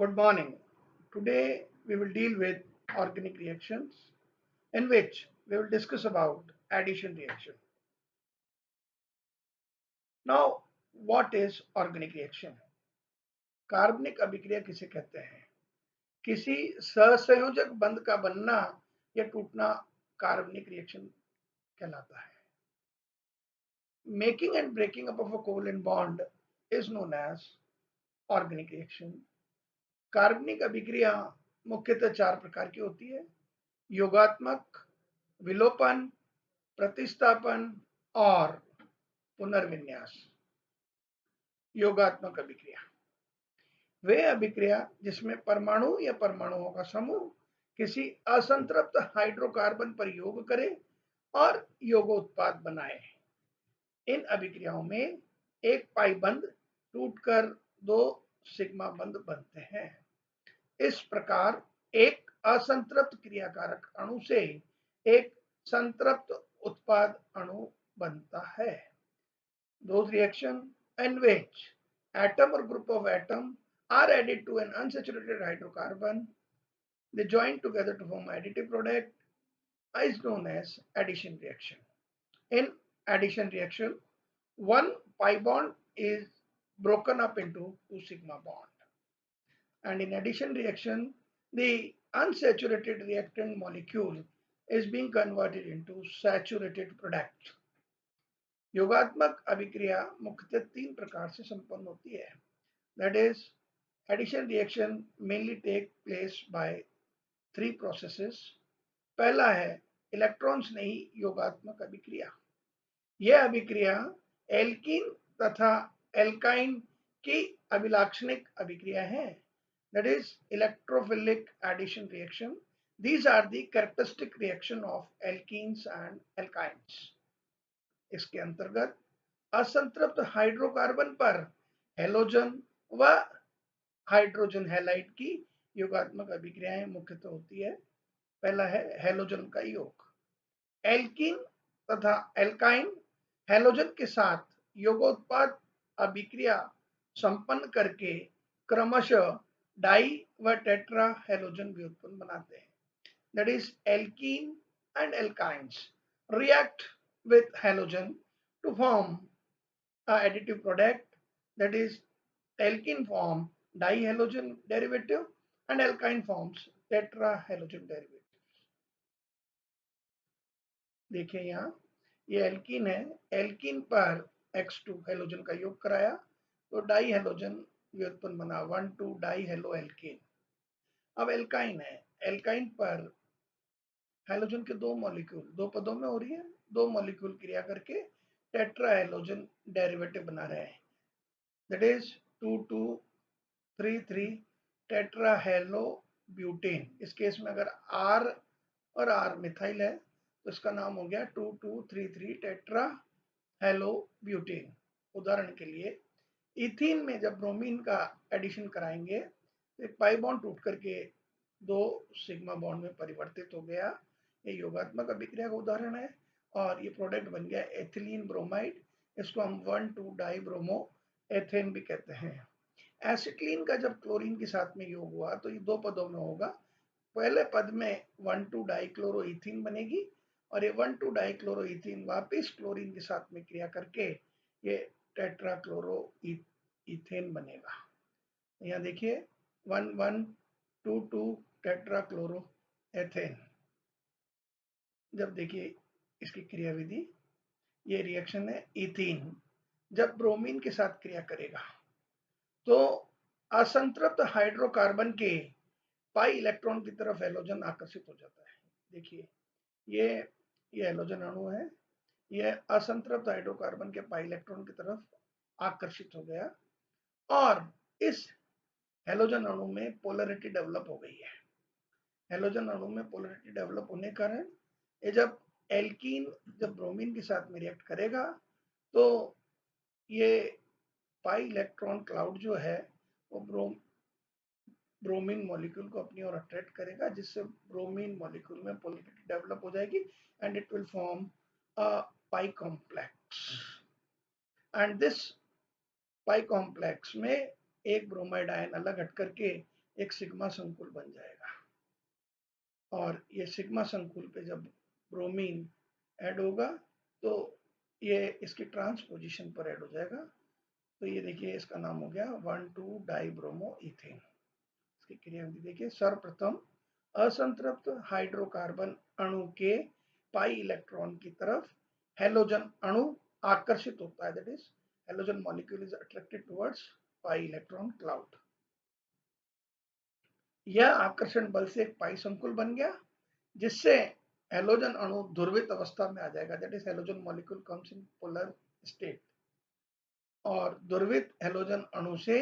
Good morning. Today we will deal with organic reactions in which we will discuss about addition reaction. Now, what is organic reaction? कार्बनिक अभिक्रिया किसे कहते हैं? किसी सहसंयोजक बंध का बनना या टूटना कार्बनिक रिएक्शन कहलाता है. Making and breaking up of a covalent bond is known as organic reaction. कार्बनिक अभिक्रिया मुख्यतः 4 प्रकार की होती है: योगात्मक, विलोपन, प्रतिस्थापन और पुनर्विन्यास. योगात्मक अभिक्रिया वे अभिक्रिया जिसमें परमाणु या परमाणुओं का समूह किसी असंतृप्त हाइड्रोकार्बन पर योग करे और योगोत्पाद बनाए. इन अभिक्रियाओं में एक पाई बंध टूटकर 2 सिग्मा बंध बनते हैं. इस प्रकार एक असंतृप्त क्रियाकारक अणु से एक संतृप्त उत्पाद अणु बनता है. Those reactions in which atom or group of atom are added to an unsaturated hydrocarbon, they join together to form additive product is known as addition reaction. In addition reaction, one pi bond is broken up into 2 sigma bond. And in addition reaction, the unsaturated reactant molecule is being converted into saturated product. योगात्मक अभिक्रिया मुख्यतः 3 प्रकार से संपन्न होती है. That is, addition reaction mainly take place by 3 processes. पहला है इलेक्ट्रॉन्स नहीं योगात्मक अभिक्रिया. यह अभिक्रिया एल्कीन तथा एल्काइन की अभिलाक्षणिक अभिक्रिया है. That is electrophilic addition reaction. These are the characteristic reaction of alkenes and alkynes. इसके अंतर्गत असंतृप्त हाइड्रोकार्बन पर हेलोजन व हाइड्रोजन हैलाइड की योगात्मक अभिक्रियाएं मुख्यतः होती है. पहला है हेलोजन का योग. एल्कीन तथा एल्काइन हेलोजन के साथ योगोत्पाद अभिक्रिया संपन्न करके क्रमशः डाई व टेट्रा हेलोजन व्युत्पन्न बनाते हैं. That is alkene and alkynes react with halogen to form a additive product, that is alkene form dihalogen derivative and alkyne forms tetrahalogen derivative. देखिए यहाँ ये एल्कीन है. एल्कीन पर X2 हेलोजन का योग कराया तो डाई हेलोजन व्युत्पन्न बना 1,2 डाई हेलो एल्कीन. अब एल्काइन है. एल्काइन पर हेलोजन के 2 मॉलिक्यूल 2 पदों में हो रही है. 2 मॉलिक्यूल क्रिया करके टेट्रा हेलोजन डेरिवेटिव बना रहे हैं. That is 2,2,3,3 tetra hello butane. इस केस में अगर R और R मिथाइल है तो इसका नाम हो गया 2,2,3,3 टेट्रा हेलो ब्यूटेन. उदाहरण के लिए इथीन में जब ब्रोमीन का एडिशन कराएंगे तो एक पाई बॉन्ड टूट करके 2 सिग्मा बॉन्ड में परिवर्तित हो गया. ये योगात्मक अभिक्रिया का उदाहरण है और ये प्रोडक्ट बन गया एथिलीन ब्रोमाइड. इसको हम 1,2 डाई ब्रोमो एथेन भी कहते हैं. एसिटिलीन का जब क्लोरीन के साथ में योग हुआ तो ये 2 पदों में होगा. पहले पद में 1,2 डाई क्लोरो इथीन बनेगी और ये 1,2 डाई क्लोरो इथीन वापिस क्लोरीन के साथ में क्रिया करके ये टेट्रा क्लोरो इथेन बनेगा. यहाँ देखिए 1,1,2,2 टेट्रा क्लोरो एथेन. जब देखिए इसकी क्रियाविधि, ये रिएक्शन है इथीन जब ब्रोमीन के साथ क्रिया करेगा तो असंतृप्त हाइड्रोकार्बन के पाई इलेक्ट्रॉन की तरफ हेलोजन आकर्षित हो जाता है. देखिए ये हेलोजन अणु है. ये असंतृप्त हाइड्रोकार्बन के पाई इलेक्ट्रॉन की तरफ आकर्षित हो गया और इस हेलोजन अणु में पोलरिटी डेवलप हो गई है. हेलोजन अणु में पोलरिटी डेवलप होने के कारण ये जब एल्कीन जब ब्रोमीन के साथ में रिएक्ट करेगा तो ये पाई इलेक्ट्रॉन क्लाउड जो है वो ब्रोमीन मॉलिक्यूल को अपनी ओर अट्रैक्ट करेगा, जिससे ब्रोमीन मॉलिक्यूल में पोलरिटी डेवलप हो जाएगी and it will form a pi complex. And this pi complex में एक ब्रोमाइड आयन अलग हट करके एक सिग्मा संकुल बन जाएगा। और ये सिग्मा संकुल पे जब ब्रोमीन ऐड होगा तो ये इसकी ट्रांस पोजीशन पर ऐड हो जाएगा। तो ये देखिए इसका नाम हो गया 1,2-डाइब्रोमो इथेन। इसकी क्रियाविधि देखिए, सर्वप्रथम असंतृप्त हाइड्रोकार्बन अणु के पाई इलेक्ट्रॉन की तरफ हेलोजन अणु आकर्षित होता है, that is halogen molecule is attracted towards pi electron cloud. यह आकर्षण बल से एक पाई संकुल बन गया जिससे हेलोजन अणु ध्रुवित अवस्था में आ जाएगा, that is halogen molecule comes in polar state. और ध्रुवित हेलोजन अणु से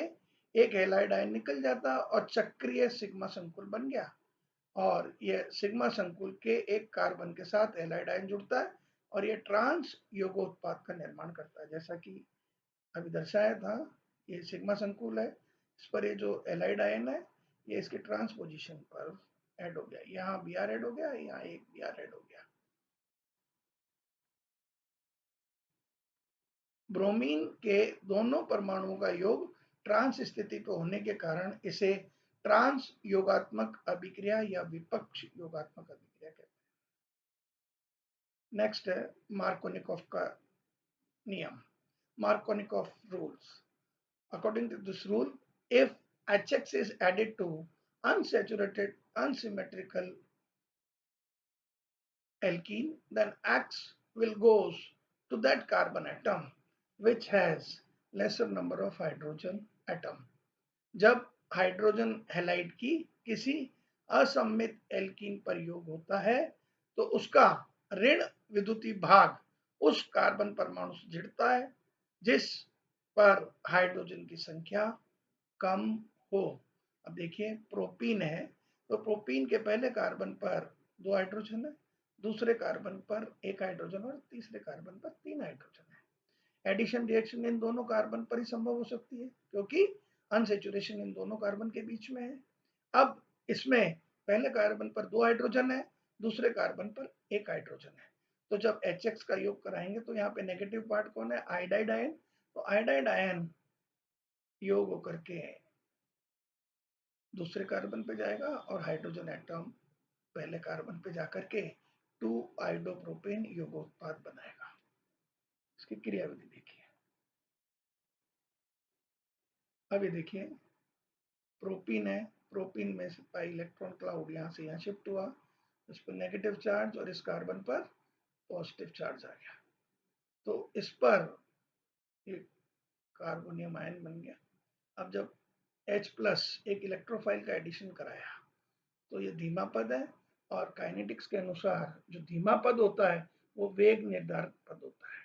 एक हैलाइड आयन निकल जाता और चक्रीय सिग्मा संकुल बन गया। और यह सिग्मा संकुल के एक कार्बन के साथ हैलाइड आयन जुड़ता है और यह ट्रांस योगोत्पाद का निर्माण करता है। जैसा कि अभी दर्शाया था, ये सिग्मा संकुल है, इस पर ये जो हैलाइड आयन है ये इसके ट्रांस पोजीशन पर ऐड हो गया, यहाँ बी आर ऐड हो गया, यहाँ एक बी आर ऐड हो गया। ब्रोमीन के दोनों परमाणुओं का योग ट्रांस स्थिति पर होने के कारण इसे ट्रांस योगात्मक अभिक्रिया या विपक्ष योगात्मक अभिक्रिया कहते हैं। नेक्स्ट है मार्कोनिकॉफ का नियम, Markovnikov rules. According to this rule, if HX is added to unsaturated unsymmetrical alkene, then X will goes to that carbon atom which has lesser number of hydrogen atom। जब hydrogen halide की किसी असममित alkene पर योग होता है तो उसका ऋण विद्युतीय भाग उस कार्बन परमाणु से जुड़ता है जिस पर हाइड्रोजन की संख्या कम हो। अब देखिए प्रोपीन है, तो प्रोपीन के पहले कार्बन पर 2 हाइड्रोजन है, दूसरे कार्बन पर 1 हाइड्रोजन और तीसरे कार्बन पर 3 हाइड्रोजन है। एडिशन रिएक्शन इन दोनों कार्बन पर ही संभव हो सकती है क्योंकि अनसेचुरेशन इन दोनों कार्बन के बीच में है। अब इसमें पहले कार्बन पर 2 हाइड्रोजन है, दूसरे कार्बन पर 1 हाइड्रोजन है। तो जब HX का योग कराएंगे तो यहाँ पे नेगेटिव पार्ट कौन है, आयोडाइड आयन। तो आयोडाइड आयन योग होकर के दूसरे कार्बन पे जाएगा और हाइड्रोजन एटम पहले कार्बन पे जाकर के 2 आइडोप्रोपेन योगोत्पाद बनाएगा। इसकी क्रियाविधि देखिए। अभी देखिए प्रोपीन है, प्रोपीन में से पाई इलेक्ट्रॉन क्लाउड यहाँ से यहाँ शिफ्ट हुआ, इस पर नेगेटिव चार्ज और इस कार्बन पर पॉजिटिव चार्ज आ गया। तो इस पर एक कार्बोनियम आयन बन गया। अब जब H प्लस एक इलेक्ट्रोफाइल का एडिशन कराया तो ये धीमा पद है और काइनेटिक्स के अनुसार जो धीमा पद होता है वो वेग निर्धारक पद होता है।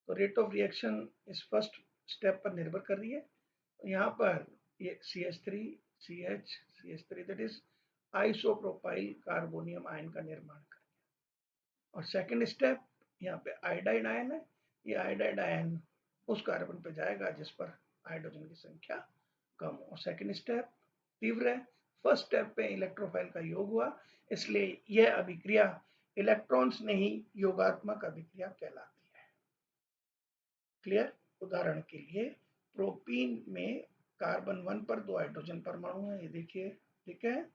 तो रेट ऑफ रिएक्शन इस फर्स्ट स्टेप पर निर्भर कर रही है। तो यहाँ पर ये CH3 CH CH3 that is isopropyl carbonium ion का निर्माण कर। और सेकंड स्टेप यहाँ पे आयोडाइड आयन है, ये आयोडाइड आयन उस कार्बन पे जाएगा जिस पर हाइड्रोजन की संख्या कम हो। सेकंड स्टेप तीव्र है, फर्स्ट स्टेप पे इलेक्ट्रोफाइल का योग हुआ, इसलिए यह अभिक्रिया इलेक्ट्रॉन्स नहीं योगात्मक अभिक्रिया कहलाती है। क्लियर। उदाहरण के लिए प्रोपीन में कार्बन 1 पर 2 हाइड्रोजन परमाणु है, ये देखिए, ठीक है,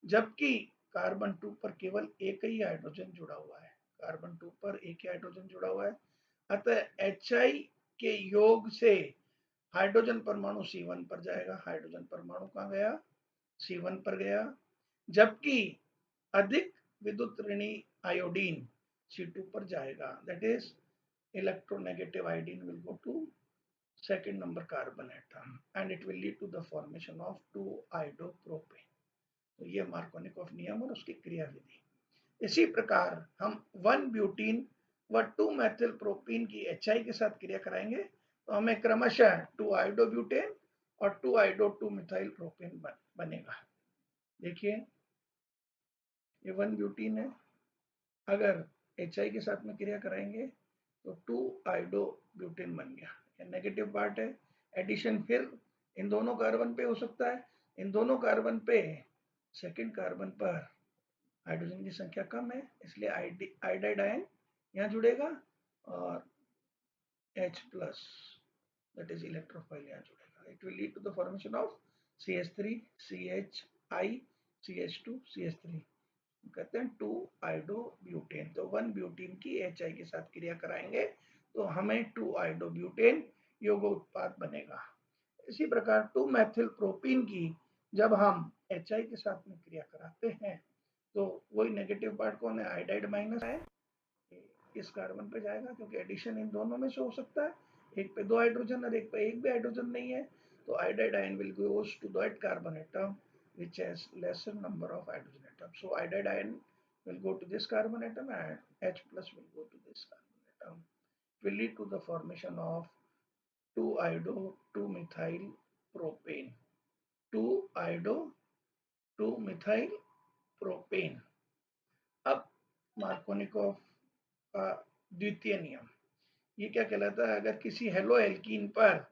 जबकि कार्बन 2 पर केवल एक ही हाइड्रोजन जुड़ा हुआ है, कार्बन 2 पर एक ही हाइड्रोजन जुड़ा हुआ है। अतः HI के योग से हाइड्रोजन परमाणु C1 पर जाएगा, हाइड्रोजन परमाणु कहाँ गया, C1 पर गया, जबकि अधिक विद्युत ऋणी आयोडीन C2 पर जाएगा, that is electronegative iodine will go to second number carbon atom and it will lead to the formation of 2-iodopropane। तो ये मार्कोनिकॉफ नियम और उसकी क्रियाविधि। इसी प्रकार हम 1 ब्यूटीन व 2 मेथिल प्रोपीन की HI के साथ क्रिया कराएंगे तो हमें क्रमशः 2 आइडोब्यूटेन और 2 आइडो 2 मिथाइल प्रोपेन बनेगा। देखिए ये 1 ब्यूटीन है, अगर HI के साथ में क्रिया कराएंगे तो 2 आइडो ब्यूटेन बन गया, ये नेगेटिव पार्ट है। एडिशन फिर इन दोनों कार्बन पे हो सकता है, इन दोनों कार्बन पे सेकंड कार्बन पर हाइड्रोजन की संख्या कम है, इसलिए आयोडाइड आयन यहाँ जुड़ेगा और H plus that is electrophile यहाँ जुड़ेगा। It will lead to the formation of CH3 CHI CH2 CH3 कहते हैं 2 आइडोब्यूटेन। तो 1 ब्यूटेन की HI के साथ क्रिया कराएंगे तो हमें 2 आइडोब्यूटेन यौगिक उत्पाद बनेगा। इसी प्रकार 2 मेथिल प्रोपीन की जब हम HI के साथ में क्रिया कराते हैं तो वही नेगेटिव पार्ट कौन है, आयोडाइड माइनस है, इस कार्बन पे जाएगा क्योंकि एडिशन इन दोनों में से हो सकता है, एक पे 2 हाइड्रोजन और एक पे एक भी हाइड्रोजन नहीं है, तो iodide ion will goes to that carbon atom which has lesser number of hydrogen atoms. So iodide ion will go to this carbon atom and H plus will go to this carbon atom. It will lead to the formation of 2-iodo 2-methyl propane. 2-iodo 2-methyl propane. अब Markovnikov का द्वितीय नियम ये क्या कहलाता है, अगर किसी हेलो एल्कीन पर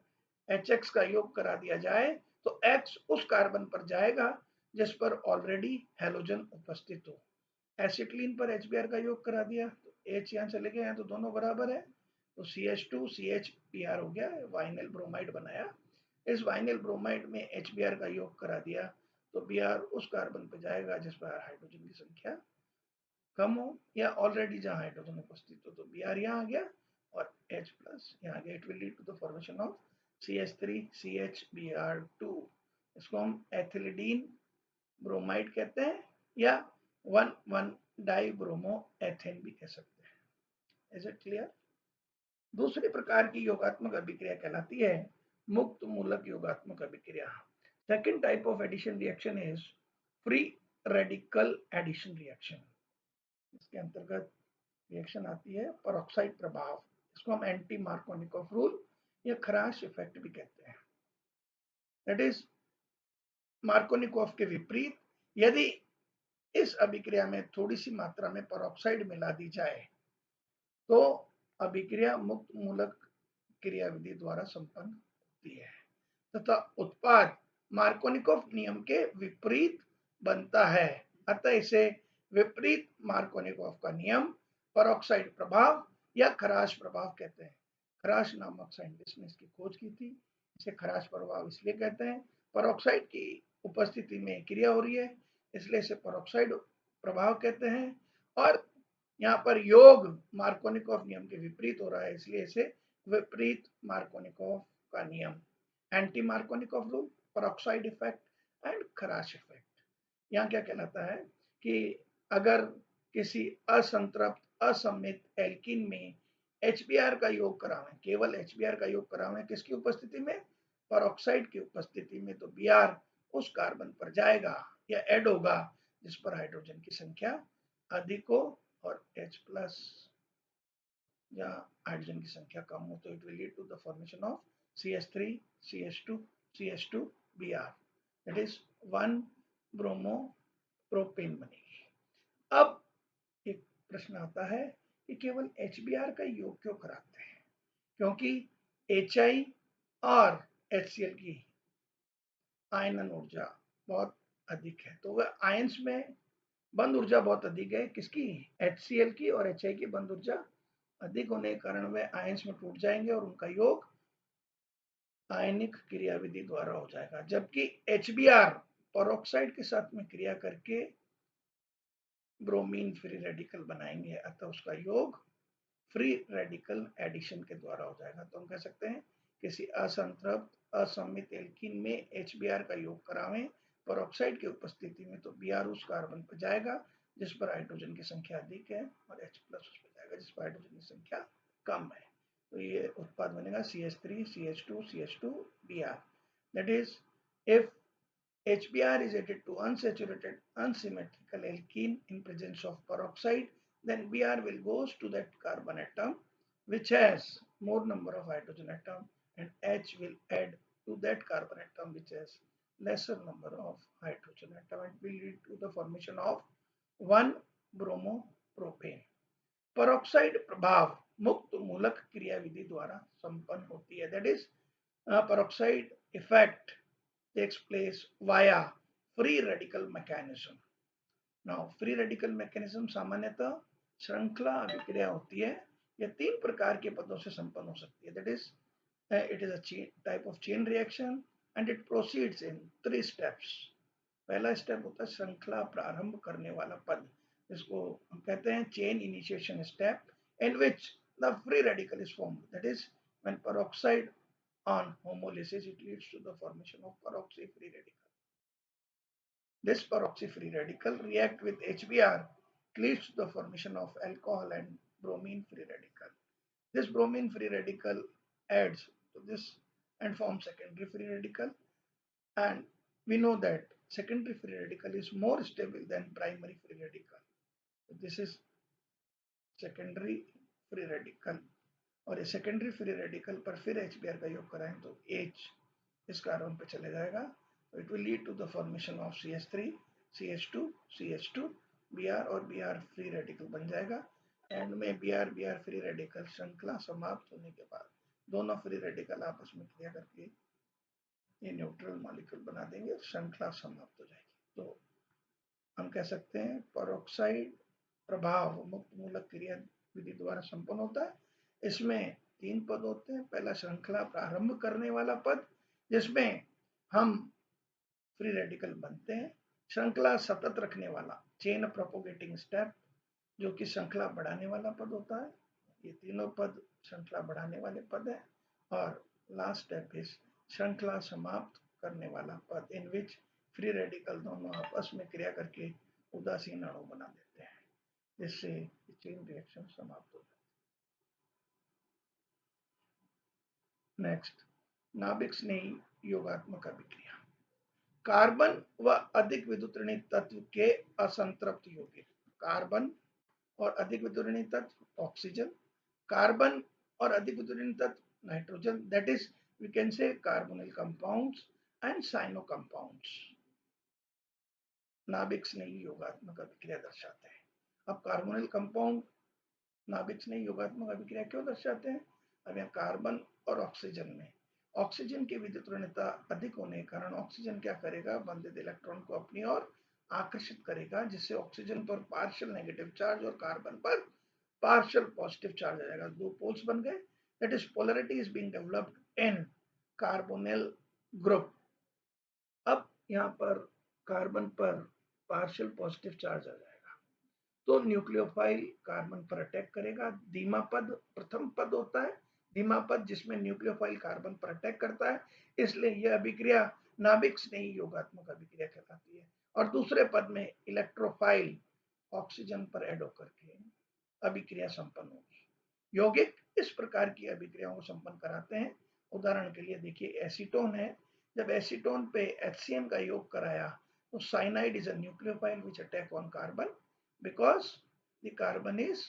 HX का योग करा दिया जाए तो X उस कार्बन पर जाएगा जिस पर ऑलरेडी हेलोजन उपस्थित हो। एसिटिलीन पर HBr का योग करा दिया तो H यहाँ चले गए हैं तो दोनों बराबर है, तो CH2 CHBr हो गया, वाइनेल ब्रोमाइड बनाया। इस वाइनेल ब्रोमाइड में HBr का योग करा दिया तो Br उस कार्बन पर जाएगा जिस पर हाइड्रोजन की संख्या कम हो या ऑलरेडी जहां हाइड्रोजन उपस्थित हो, तो Br यहाँ आ गया और H प्लस यहाँ आ गया। It will lead to the formation of CH3 CHBr2। इसको हम एथिलीडीन ब्रोमाइड कहते हैं या 1,1 डाइब्रोमो एथेन भी कह सकते हैं। Is it clear? दूसरी प्रकार की योगात्मक अभिक्रिया कहलाती है मुक्त मूलक योगात्मक अभिक्रिया। Second type of addition reaction is free radical addition reaction. इसके अंतर्गत रिएक्शन आती है परऑक्साइड प्रभाव, इसको हम एंटी मार्कोनिकोव रूल या खराश इफेक्ट भी कहते हैं। दैट इज मार्कोनिकोव के विपरीत यदि इस अभिक्रिया में थोड़ी सी मात्रा में परऑक्साइड मिला दी जाए तो अभिक्रिया मुक्त मूलक क्रिया विधि द्वारा संपन्न होती है तथा उत्पाद मार्कोनिकोव नियम के विपरीत बनता है। अतः इसे विपरीत मार्कोनिकोव का नियम परऑक्साइड प्रभाव या खराश प्रभाव कहते हैं। खराश नामक साइंटिस्ट ने इसकी खोज की थी। इसे खराश प्रभाव इसलिए कहते हैं, परऑक्साइड की उपस्थिति में क्रिया हो रही है इसलिए इसे परऑक्साइड प्रभाव कहते हैं, और यहाँ पर योग मार्कोनिकोव नियम के विपरीत हो रहा है इसलिए इसे विपरीत मार्कोनिकोव का नियम, anti Markovnikov rule, peroxide effect and खराश इफेक्ट। यहाँ क्या कहलाता है कि अगर किसी असंतृप्त असम्मित एल्कीन में HBr का योग करावें, केवल HBr का योग करावें किसकी उपस्थिति में, परऑक्साइड की उपस्थिति में, तो Br उस कार्बन पर जाएगा या ऐड होगा जिस पर हाइड्रोजन की संख्या अधिक हो और H प्लस या हाइड्रोजन की संख्या कम हो, तो it will lead to the formation of CH3 CH2 CH2 Br, that is 1 bromo propane बनेगी। अब एक प्रश्न आता है कि केवल HBr का योग क्यों कराते हैं, क्योंकि HI और HCl की आयनन ऊर्जा बहुत अधिक है, तो वह आयंस में बंद ऊर्जा बहुत अधिक है किसकी, HCl की, और HI की बंद ऊर्जा अधिक होने के कारण वे आयंस में टूट जाएंगे और उनका योग आयनिक क्रिया विधि द्वारा हो जाएगा, जबकि HBr परऑक्साइड के साथ में क्रिया करके ब्रोमीन फ्री रेडिकल बनाएंगे, अतः उसका योग फ्री रेडिकल एडिशन के द्वारा हो जाएगा। तो हम कह सकते हैं किसी असंतृप्त असम्मित एल्कीन में HBr का योग करावें परऑक्साइड की उपस्थिति में तो Br उस कार्बन पर जाएगा जिस पर हाइड्रोजन की संख्या अधिक है और H प्लस उस पर जाएगा जिस पर हाइड्रोजन की संख्या कम है, तो ये उत्पाद बनेगा CH3 CH2 CH2 Br। That is if HBr is added to unsaturated unsymmetrical alkene in presence of peroxide, then Br will goes to that carbon atom which has more number of hydrogen atom and H will add to that carbon atom which has lesser number of hydrogen atom and will lead to the formation of 1 bromopropane। peroxide प्रभाव मुक्त मूलक क्रिया विधि द्वारा संपन्न होती है, that is peroxide effect takes place via free radical mechanism। Now free radical mechanism सामान्यतः श्रृंखला अभिक्रिया होती है, यह 3 प्रकार के पदों से संपन्न हो सकती है, that is it is a type of chain reaction, and it proceeds in 3 steps. पहला स्टेप होता है श्रृंखला प्रारंभ करने वाला पद, इसको हम कहते हैं chain initiation step, in which the free radical is formed. That is, when peroxide on homolysis, it leads to the formation of peroxy free radical. This peroxy free radical react with HBr, leads to the formation of alcohol and bromine free radical. This bromine free radical adds to this and forms secondary free radical, and we know that secondary free radical is more stable than primary free radical. So this is secondary free radical, और ये secondary free radical पर फिर HBr का योग कराएं तो H इस carbon पे चले जाएगा, तो it will lead to the formation of CH3 CH2 CH2 Br, और Br फ्री रेडिकल बन जाएगा। एंड में Br फ्री रेडिकल श्रृंखला समाप्त होने के बाद दोनों फ्री रेडिकल आपस में क्रिया करके ये न्यूट्रल मॉलिक्यूल बना देंगे, श्रृंखला समाप्त हो जाएगी। तो हम कह सकते हैं पेरोक्साइड प्रभाव मुक्त मूलक क्रिया विधि द्वारा संपन्न होता है। इसमें 3 पद होते हैं। पहला श्रृंखला प्रारंभ करने वाला पद, जिसमें हम फ्री रेडिकल बनते हैं। श्रृंखला सतत रखने वाला चेन प्रोपोगेटिंग स्टेप, जो कि श्रृंखला बढ़ाने वाला पद होता है। ये तीनों पद श्रृंखला बढ़ाने वाले पद है। और लास्ट स्टेप इज श्रृंखला समाप्त करने वाला पद, इन विच फ्री रेडिकल दोनों आपस में क्रिया करके उदासीन अणु बना देते हैं, जिससे चेन रिएक्शन समाप्त हो जाती है। नेक्स्ट, नाभिक स्नेही योगात्मक अभिक्रिया। कार्बन व अधिक विद्युत ऋणी तत्व के असंतृप्त यौगिक, कार्बन और अधिक विद्युत ऋणी तत्व ऑक्सीजन, कार्बन और अधिक विद्युत ऋणी तत्व nitrogen, that is we can say carbonyl compounds and cyano compounds, नाभिक स्नेही योगात्मक अभिक्रिया दर्शाते हैं। अब कार्बोनिल कंपाउंड नाभिक स्नेही योगात्मक अभिक्रिया क्यों दर्शाते हैं? अब यहाँ कार्बन और ऑक्सीजन में ऑक्सीजन की विद्युत ऋणता अधिक होने के कारण ऑक्सीजन क्या करेगा, बंधित इलेक्ट्रॉन को अपनी ओर आकर्षित करेगा, जिससे ऑक्सीजन पर पार्शियल नेगेटिव चार्ज और कार्बन पर पार्शियल पॉजिटिव चार्ज आ जाएगा। 2 पोल्स बन गए। That is polarity is being developed in carbonyl group. अब यहाँ पर कार्बन पर पार्शियल पॉजिटिव चार्ज आ जाएगा, तो न्यूक्लियोफाइल कार्बन पर अटैक करेगा। धीमा पद प्रथम पद होता है, धीमा पद जिसमें न्यूक्लियोफाइल कार्बन पर अटैक करता है, इसलिए यह अभिक्रिया नाभिक स्नेही योगात्मक अभिक्रिया कहलाती है। और दूसरे पद में इलेक्ट्रोफाइल ऑक्सीजन पर ऐड होकर के अभिक्रिया संपन्न होगी। यौगिक इस प्रकार की अभिक्रियाओं को संपन्न कराते हैं। उदाहरण के लिए देखिए, एसीटोन है, जब एसीटोन पे HCN का योग कराया तो cyanide is a nucleophile which attack on carbon because the carbon is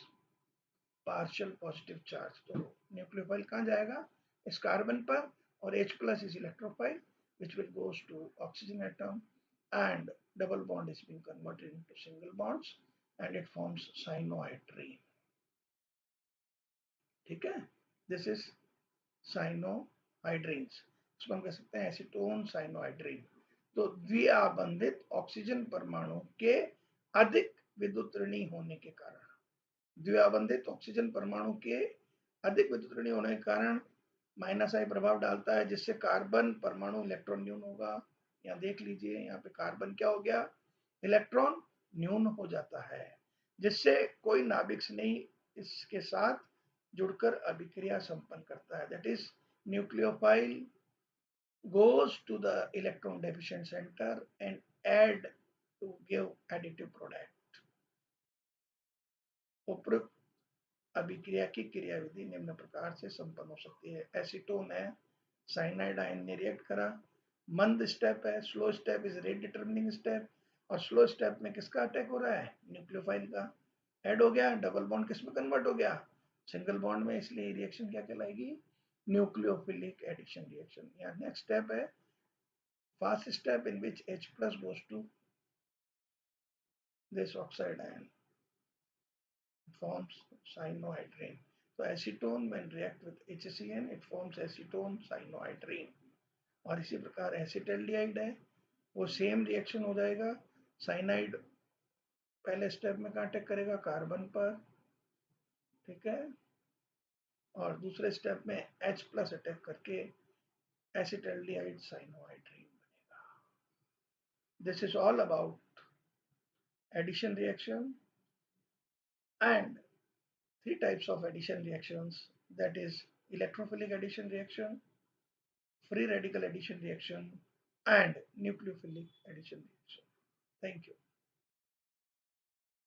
partial positive charge। तो न्यूक्लियोफाइल कहाँ जाएगा, इस कार्बन पर, और H plus is electrophile which will goes to oxygen atom and double bond is being converted into single bonds and it forms cyanohydrine। ठीक है, this is साइनोहाइड्रीन्स, इसको हम कह सकते हैं एसीटोन साइनोहाइड्रीन। तो द्विआबंधित ऑक्सीजन परमाणु के अधिक विद्युत ऋणी होने के कारण, द्विआबंधित ऑक्सीजन परमाणु के अधिक विद्युत ऋणी होने के कारण माइनस आई प्रभाव डालता है, जिससे कार्बन परमाणु इलेक्ट्रॉन न्यून होगा। यहाँ देख लीजिए, यहाँ पे कार्बन क्या हो गया, इलेक्ट्रॉन न्यून हो जाता है, जिससे कोई नाभिक नहीं इसके साथ जुड़कर अभिक्रिया संपन्न करता है। That is nucleophile goes to the electron deficient center and add to give additive product। उपरोक्त अभिक्रिया की क्रियाविधि निम्न प्रकार से संपन्न हो सकती है। एसीटोन है, साइनाइड आयन ने रिएक्ट करा, मंद स्टेप है, slow step is rate determining step, और स्लो स्टेप में किसका अटैक हो रहा है, न्यूक्लियोफाइल का ऐड हो गया, डबल बॉन्ड किस में कन्वर्ट हो गया, सिंगल बॉन्ड में, इसलिए रिएक्शन क्या कहलाएगी, न्यूक्लियोफिलिक एडिशन रिएक्शन। यहाँ नेक्स्ट स्टेप है fast step in which H plus goes to this oxide ion, forms cyanohydrine। So acetone when react with HCN it forms acetone cyanohydrine। और इसी प्रकार acetaldehyde है, वो सेम रिएक्शन हो जाएगा। Cyanide पहले स्टेप में कहाँ अटैक करेगा, कार्बन पर, ठीक है, और दूसरे स्टेप में H प्लस अटैक करके एसिटल्डिहाइड साइनोहाइड रिंग बनेगा। This is all about addition reaction and three types of addition reactions, that is electrophilic addition reaction, free radical addition reaction and nucleophilic addition reaction. Thank you.